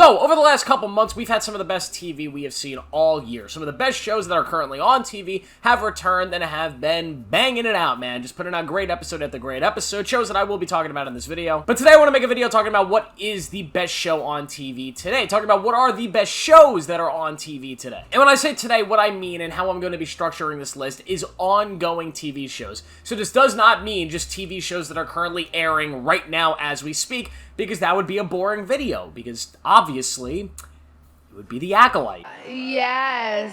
So, over the last couple months, we've had some of the best TV we have seen all year. Some of the best shows that are currently on TV have returned and have been banging it out, man. Just putting out great episode after great episode. Shows that I will be talking about in this video. But today I want to make a video talking about what is the best show on TV today. Talking about what are the best shows that are on TV today. And when I say today, what I mean and how I'm going to be structuring this list is ongoing TV shows. So this does not mean just TV shows that are currently airing right now as we speak, because that would be a boring video, because obviously it would be The Acolyte. Yes.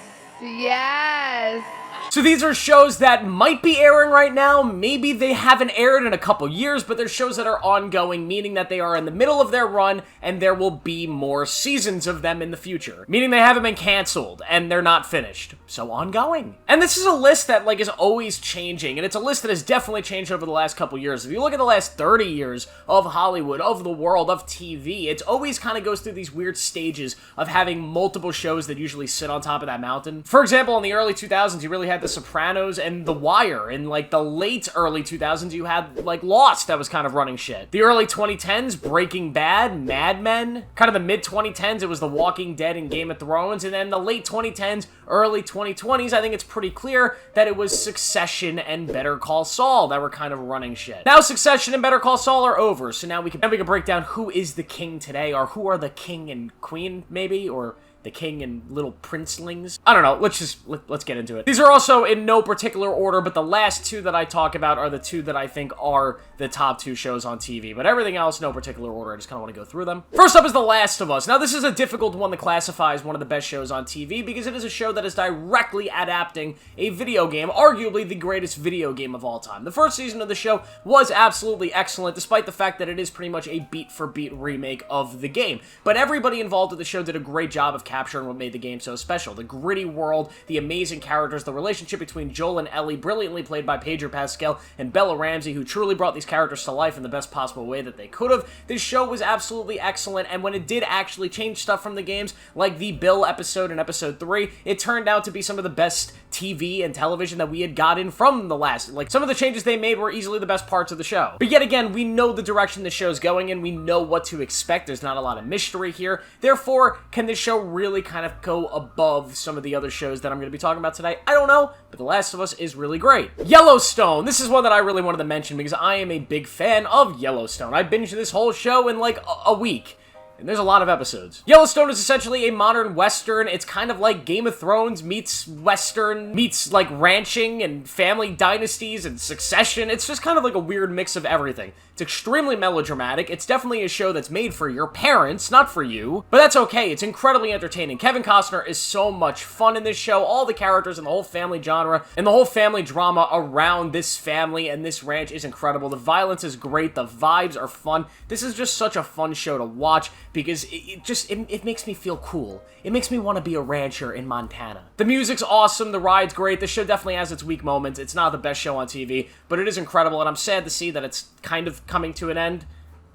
So these are shows that might be airing right now, maybe they haven't aired in a couple years, but they're shows that are ongoing, meaning that they are in the middle of their run, and there will be more seasons of them in the future. Meaning they haven't been canceled, and they're not finished. So ongoing. And this is a list that, is always changing, and it's a list that has definitely changed over the last couple years. If you look at the last 30 years of Hollywood, of the world, of TV, it's always kind of goes through these weird stages of having multiple shows that usually sit on top of that mountain. For example, in the early 2000s, you really had The Sopranos and The Wire. In the late early 2000s, you had Lost that was kind of running shit. The early 2010s, Breaking Bad, Mad Men. Kind of the mid 2010s, it was The Walking Dead and Game of Thrones. And then the late 2010s, early 2020s, I think it's pretty clear that it was Succession and Better Call Saul that were kind of running shit. Now Succession and Better Call Saul are over, so now we can break down who is the king today, or who are the king and queen, maybe, or the king and little princelings. I don't know, let's get into it. These are also in no particular order, but the last two that I talk about are the two that I think are the top two shows on TV, but everything else, no particular order. I just kind of want to go through them. First up is The Last of Us. Now, this is a difficult one to classify as one of the best shows on TV because it is a show that is directly adapting a video game, arguably the greatest video game of all time. The first season of the show was absolutely excellent, despite the fact that it is pretty much a beat-for-beat remake of the game, but everybody involved with the show did a great job of capturing what made the game so special. The gritty world, the amazing characters, the relationship between Joel and Ellie, brilliantly played by Pedro Pascal, and Bella Ramsey, who truly brought these characters to life in the best possible way that they could have. This show was absolutely excellent, and when it did actually change stuff from the games, like the Bill episode in episode 3, it turned out to be some of the best TV and television that we had gotten from the last. Some of the changes they made were easily the best parts of the show. But yet again, we know the direction the show's going in, we know what to expect, there's not a lot of mystery here. Therefore, can this show really kind of go above some of the other shows that I'm going to be talking about today? I don't know, but The Last of Us is really great. Yellowstone. This is one that I really wanted to mention because I am a big fan of Yellowstone. I binged this whole show in a week. And there's a lot of episodes. Yellowstone is essentially a modern Western. It's kind of like Game of Thrones meets Western, meets ranching and family dynasties and Succession. It's just kind of a weird mix of everything. It's extremely melodramatic. It's definitely a show that's made for your parents, not for you. But that's okay. It's incredibly entertaining. Kevin Costner is so much fun in this show. All the characters and the whole family genre and the whole family drama around this family and this ranch is incredible. The violence is great. The vibes are fun. This is just such a fun show to watch because it makes me feel cool. It makes me want to be a rancher in Montana. The music's awesome. The ride's great. The show definitely has its weak moments. It's not the best show on TV, but it is incredible, and I'm sad to see that it's kind of coming to an end.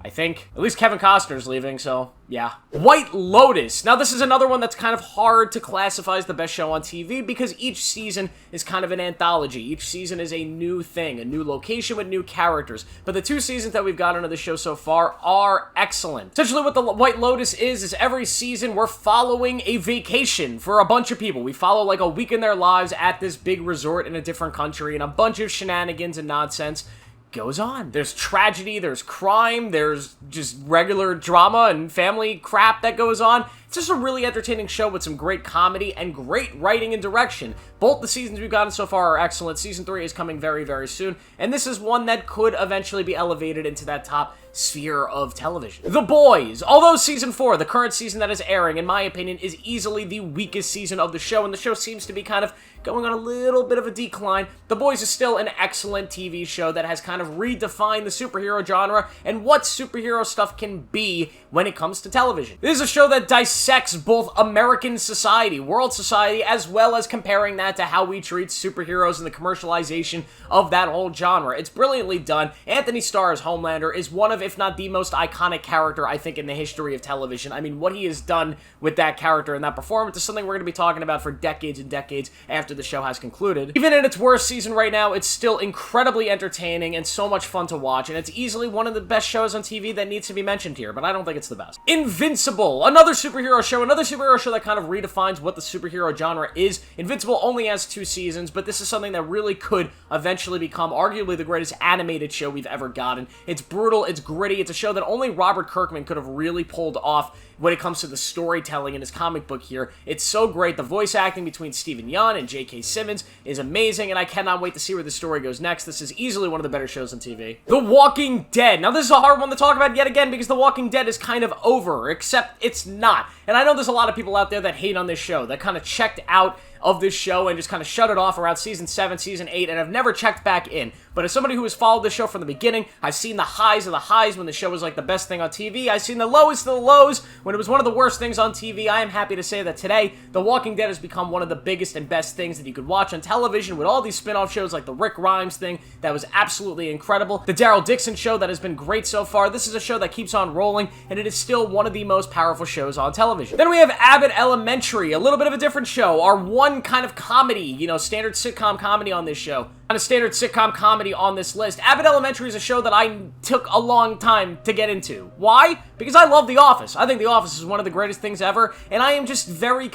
I think. At least Kevin Costner's leaving, so yeah. White Lotus. Now, this is another one that's kind of hard to classify as the best show on TV because each season is kind of an anthology. Each season is a new thing, a new location with new characters. But the two seasons that we've gotten into the show so far are excellent. Essentially, what the White Lotus is every season we're following a vacation for a bunch of people. We follow a week in their lives at this big resort in a different country, and a bunch of shenanigans and nonsense goes on. There's tragedy, there's crime, there's just regular drama and family crap that goes on. It's just a really entertaining show with some great comedy and great writing and direction. Both the seasons we've gotten so far are excellent. Season 3 is coming very, very soon, and this is one that could eventually be elevated into that top sphere of television. The Boys. Although Season 4, the current season that is airing, in my opinion, is easily the weakest season of the show, and the show seems to be kind of going on a little bit of a decline, The Boys is still an excellent TV show that has kind of redefined the superhero genre and what superhero stuff can be when it comes to television. This is a show that dissects dissects both American society, world society, as well as comparing that to how we treat superheroes and the commercialization of that whole genre. It's brilliantly done. Anthony Starr as Homelander is one of, if not the most iconic character, I think, in the history of television. I mean, what he has done with that character and that performance is something we're going to be talking about for decades and decades after the show has concluded. Even in its worst season right now, it's still incredibly entertaining and so much fun to watch, and it's easily one of the best shows on TV that needs to be mentioned here, but I don't think it's the best. Invincible, another superhero show that kind of redefines what the superhero genre is. Invincible only has 2 seasons, but this is something that really could eventually become arguably the greatest animated show we've ever gotten. It's brutal, it's gritty, it's a show that only Robert Kirkman could have really pulled off when it comes to the storytelling in his comic book here. It's so great. The voice acting between Steven Yeun and J.K. Simmons is amazing, and I cannot wait to see where the story goes next. This is easily one of the better shows on TV. The Walking Dead. Now, this is a hard one to talk about yet again because The Walking Dead is kind of over, except it's not. And I know there's a lot of people out there that hate on this show, that kind of checked out of this show and just kind of shut it off around season 7, season 8, and I've never checked back in. But as somebody who has followed this show from the beginning, I've seen the highs of the highs when the show was like the best thing on TV. I've seen the lowest of the lows when it was one of the worst things on TV. I am happy to say that today, The Walking Dead has become one of the biggest and best things that you could watch on television with all these spin-off shows like the Rick Grimes thing that was absolutely incredible. The Daryl Dixon show that has been great so far. This is a show that keeps on rolling, and it is still one of the most powerful shows on television. Then we have Abbott Elementary, a little bit of a different show. Our one kind of comedy, standard sitcom comedy on this show. On a standard sitcom comedy on this list. Abbott Elementary is a show that I took a long time to get into. Why? Because I love The Office. I think The Office is one of the greatest things ever, and I am just very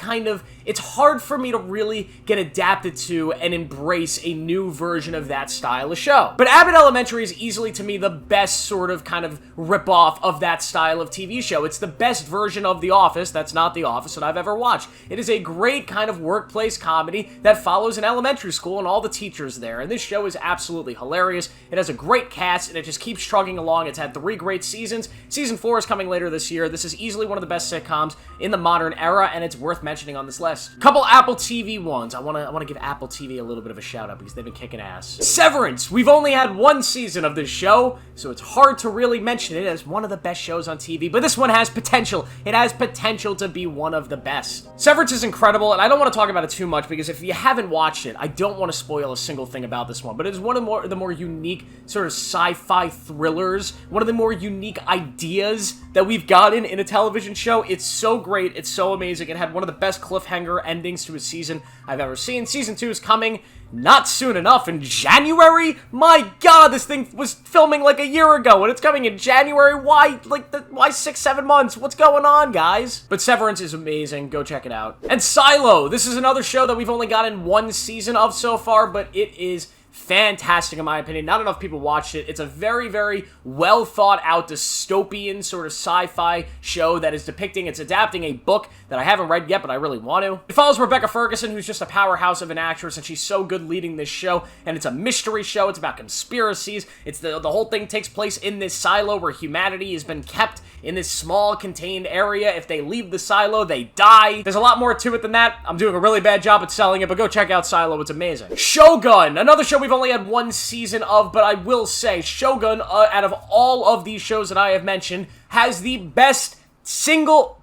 it's hard for me to really get adapted to and embrace a new version of that style of show. But Abbott Elementary is easily, to me, the best sort of rip-off of that style of TV show. It's the best version of The Office that's not The Office that I've ever watched. It is a great kind of workplace comedy that follows an elementary school and all the teachers there. And this show is absolutely hilarious. It has a great cast, and it just keeps chugging along. It's had 3 great seasons. Season 4 is coming later this year. This is easily one of the best sitcoms in the modern era, and it's worth mentioning on this list. Couple Apple TV ones. I want to give Apple TV a little bit of a shout out because they've been kicking ass. Severance. We've only had 1 season of this show, so it's hard to really mention it as one of the best shows on TV, but this one has potential. It has potential to be one of the best. Severance is incredible, and I don't want to talk about it too much because if you haven't watched it, I don't want to spoil a single thing about this one, but it is one of the more unique sort of sci-fi thrillers, one of the more unique ideas that we've gotten in a television show. It's so great. It's so amazing. It had one of the best cliffhanger endings to a season I've ever seen. Season 2 is coming not soon enough in January. My God, this thing was filming like a year ago and it's coming in January. Why 6-7 months? What's going on, guys? But Severance is amazing. Go check it out. And Silo. This is another show that we've only gotten 1 season of so far, but it is fantastic in my opinion. Not enough people watched it. It's a very, very well thought out dystopian sort of sci-fi show that is it's adapting a book that I haven't read yet, but I really want to. It follows Rebecca Ferguson, who's just a powerhouse of an actress, and she's so good leading this show, and it's a mystery show. It's about conspiracies. It's the whole thing takes place in this silo where humanity has been kept in this small contained area. If they leave the silo, they die. There's a lot more to it than that. I'm doing a really bad job at selling it, but go check out Silo. It's amazing. Shogun, another show we've only had 1 season of, but I will say Shogun, out of all of these shows that I have mentioned, has the best single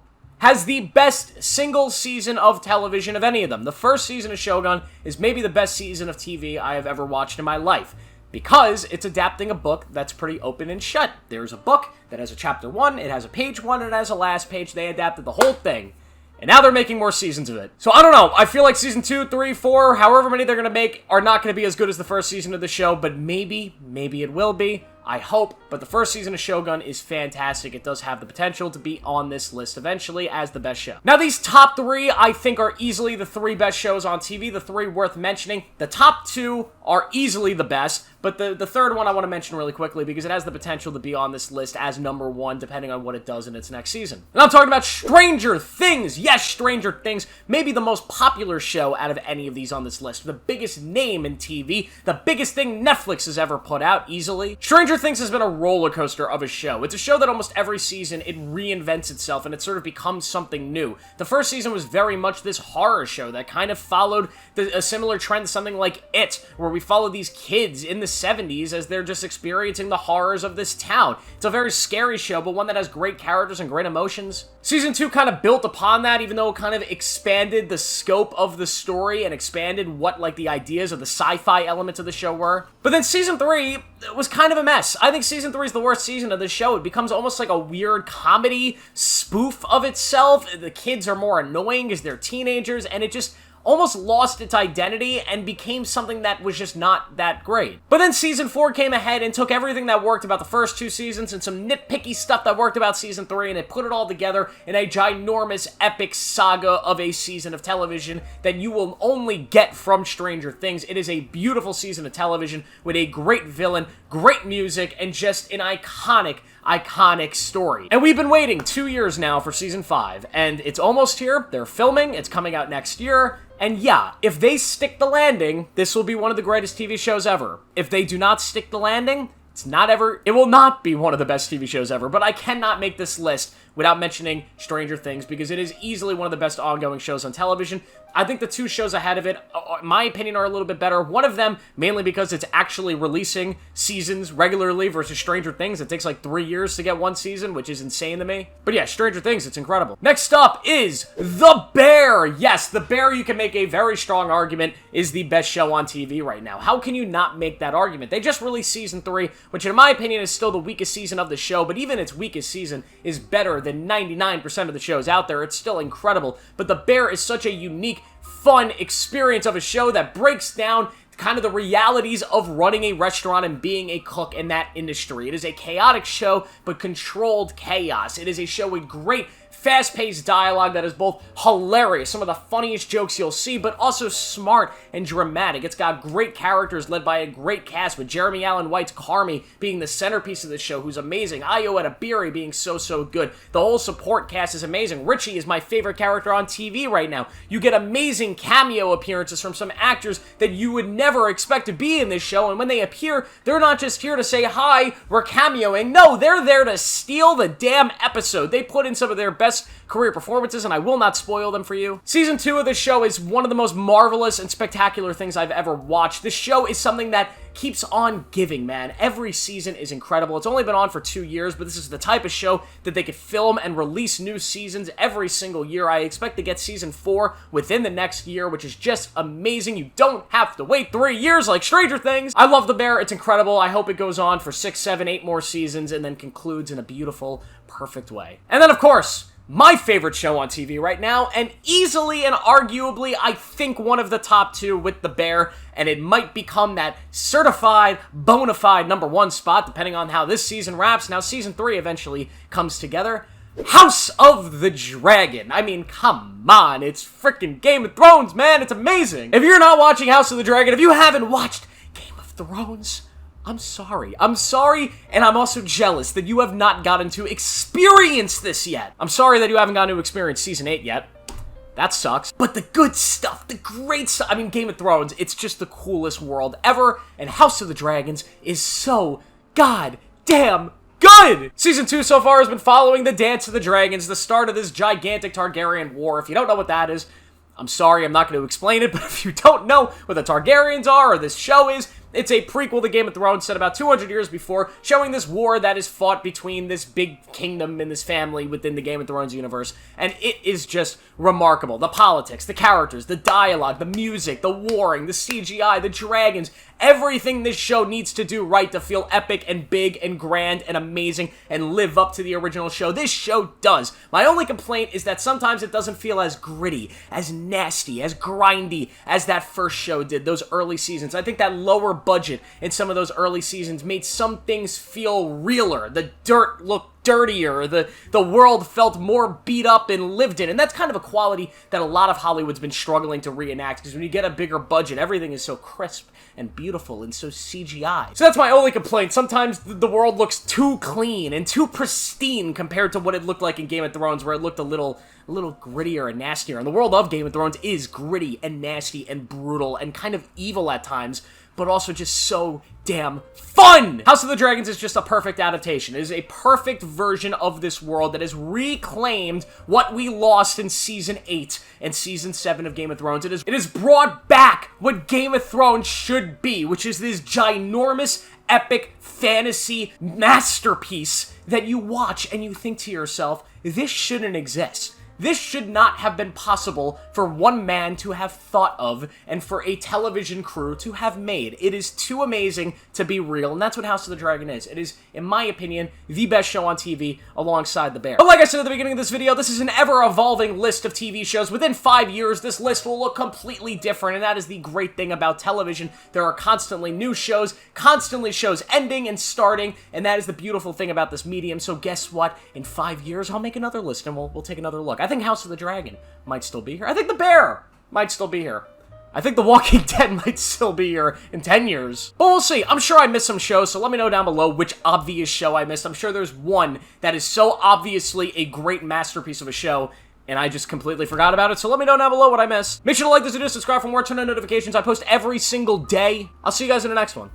season of television of any of them. The first season of Shogun is maybe the best season of TV I have ever watched in my life, because it's adapting a book that's pretty open and shut. There's a book that has a chapter 1, it has a page 1, and it has a last page. They adapted the whole thing. And now they're making more seasons of it. So I don't know. I feel like season 2, 3, 4, however many they're going to make are not going to be as good as the first season of the show, but maybe it will be. I hope, but the first season of Shogun is fantastic. It does have the potential to be on this list eventually as the best show. Now, these top 3, I think, are easily the 3 best shows on TV, the 3 worth mentioning. The top 2 are easily the best, but the third one I want to mention really quickly because it has the potential to be on this list as number 1, depending on what it does in its next season. And I'm talking about Stranger Things. Yes, Stranger Things, maybe the most popular show out of any of these on this list. The biggest name in TV, the biggest thing Netflix has ever put out, easily. Stranger Things has been a roller coaster of a show. It's a show that almost every season it reinvents itself and it sort of becomes something new. The first season was very much this horror show that kind of followed a similar trend to something like It, where we follow these kids in the the 70s as they're just experiencing the horrors of this town. It's a very scary show, but one that has great characters and great emotions. Season 2 kind of built upon that, even though it kind of expanded the scope of the story and expanded what, like, the ideas of the sci-fi elements of the show were. But then Season 3 was kind of a mess. I think Season 3 is the worst season of the show. It becomes almost like a weird comedy spoof of itself. The kids are more annoying as they're teenagers, and it just almost lost its identity and became something that was just not that great. But then Season 4 came ahead and took everything that worked about the first 2 seasons and some nitpicky stuff that worked about Season 3, and it put it all together in a ginormous epic saga of a season of television that you will only get from Stranger Things. It is a beautiful season of television with a great villain, great music, and just an iconic story. And we've been waiting 2 years now for Season 5, and it's almost here. They're filming, it's coming out next year, and yeah, if they stick the landing, this will be one of the greatest TV shows ever. If they do not stick the landing, it will not be one of the best TV shows ever, but I cannot make this list without mentioning Stranger Things, because it is easily one of the best ongoing shows on television. I think the 2 shows ahead of it, in my opinion, are a little bit better. One of them, mainly because it's actually releasing seasons regularly versus Stranger Things. It takes like 3 years to get one season, which is insane to me. But yeah, Stranger Things, it's incredible. Next up is The Bear. Yes, The Bear, you can make a very strong argument, is the best show on TV right now. How can you not make that argument? They just released Season 3, which in my opinion is still the weakest season of the show, but even its weakest season is better than 99% of the shows out there. It's still incredible. But The Bear is such a unique, fun experience of a show that breaks down kind of the realities of running a restaurant and being a cook in that industry. It is a chaotic show, but controlled chaos. It is a show with great fast-paced dialogue that is both hilarious, some of the funniest jokes you'll see, but also smart and dramatic. It's got great characters led by a great cast, with Jeremy Allen White's Carmy being the centerpiece of the show, who's amazing. Ayo Edebiri being so good. The whole support cast is amazing. Richie is my favorite character on TV right now. You get amazing cameo appearances from some actors that you would never expect to be in this show, and when they appear, they're not just here to say, hi, we're cameoing. No, they're there to steal the damn episode. They put in some of their best career performances, and I will not spoil them for you. Season 2 of this show is one of the most marvelous and spectacular things I've ever watched. This show is something that keeps on giving, man. Every season is incredible. It's only been on for 2 years, but this is the type of show that they could film and release new seasons every single year. I expect to get Season 4 within the next year, which is just amazing. You don't have to wait 3 years like Stranger Things. I love The Bear. It's incredible. I hope it goes on for 6, 7, 8 more seasons and then concludes in a beautiful, perfect way. And then, of course, my favorite show on TV right now, and easily and arguably, I think one of the top 2 with The Bear, and it might become that certified, bona fide #1 spot, depending on how this season wraps. Now, Season 3 eventually comes together. House of the Dragon. I mean, come on, it's freaking Game of Thrones, man, it's amazing. If you're not watching House of the Dragon, if you haven't watched Game of Thrones, I'm sorry. I'm sorry, and I'm also jealous that you have not gotten to experience this yet. I'm sorry that you haven't gotten to experience Season 8 yet. That sucks. But the good stuff, the great stuff, I mean, Game of Thrones, it's just the coolest world ever, and House of the Dragons is so goddamn good! Season 2 so far has been following the Dance of the Dragons, the start of this gigantic Targaryen war. If you don't know what that is, I'm sorry, I'm not going to explain it, but if you don't know what the Targaryens are or this show is, it's a prequel to Game of Thrones set about 200 years before, showing this war that is fought between this big kingdom and this family within the Game of Thrones universe, and it is just remarkable. The politics, the characters, the dialogue, the music, the warring, the CGI, the dragons, everything this show needs to do right to feel epic and big and grand and amazing and live up to the original show. This show does. My only complaint is that sometimes it doesn't feel as gritty, as nasty, as grindy as that first show did, those early seasons. I think that lower budget in some of those early seasons made some things feel realer. The dirt looked dirtier, the world felt more beat up and lived in, and that's kind of a quality that a lot of Hollywood's been struggling to reenact, because when you get a bigger budget, everything is so crisp and beautiful and so CGI. So that's my only complaint. Sometimes the world looks too clean and too pristine compared to what it looked like in Game of Thrones, where it looked a little grittier and nastier. And the world of Game of Thrones is gritty and nasty and brutal and kind of evil at times, but also just so damn fun! House of the Dragons is just a perfect adaptation. It is a perfect version of this world that has reclaimed what we lost in Season 8 and Season 7 of Game of Thrones. It has brought back what Game of Thrones should be, which is this ginormous, epic fantasy masterpiece that you watch and you think to yourself, this shouldn't exist. This should not have been possible for one man to have thought of and for a television crew to have made. It is too amazing to be real, and that's what House of the Dragon is. It is, in my opinion, the best show on TV alongside The Bear. But like I said at the beginning of this video, this is an ever-evolving list of TV shows. Within 5 years, this list will look completely different, and that is the great thing about television. There are constantly new shows, constantly shows ending and starting, and that is the beautiful thing about this medium. So guess what? In 5 years, I'll make another list, and we'll take another look. I think House of the Dragon might still be here. I think The Bear might still be here. I think The Walking Dead might still be here in 10 years. But we'll see. I'm sure I missed some shows, so let me know down below which obvious show I missed. I'm sure there's one that is so obviously a great masterpiece of a show, and I just completely forgot about it, so let me know down below what I missed. Make sure to like this video, subscribe for more, turn on notifications. I post every single day. I'll see you guys in the next one.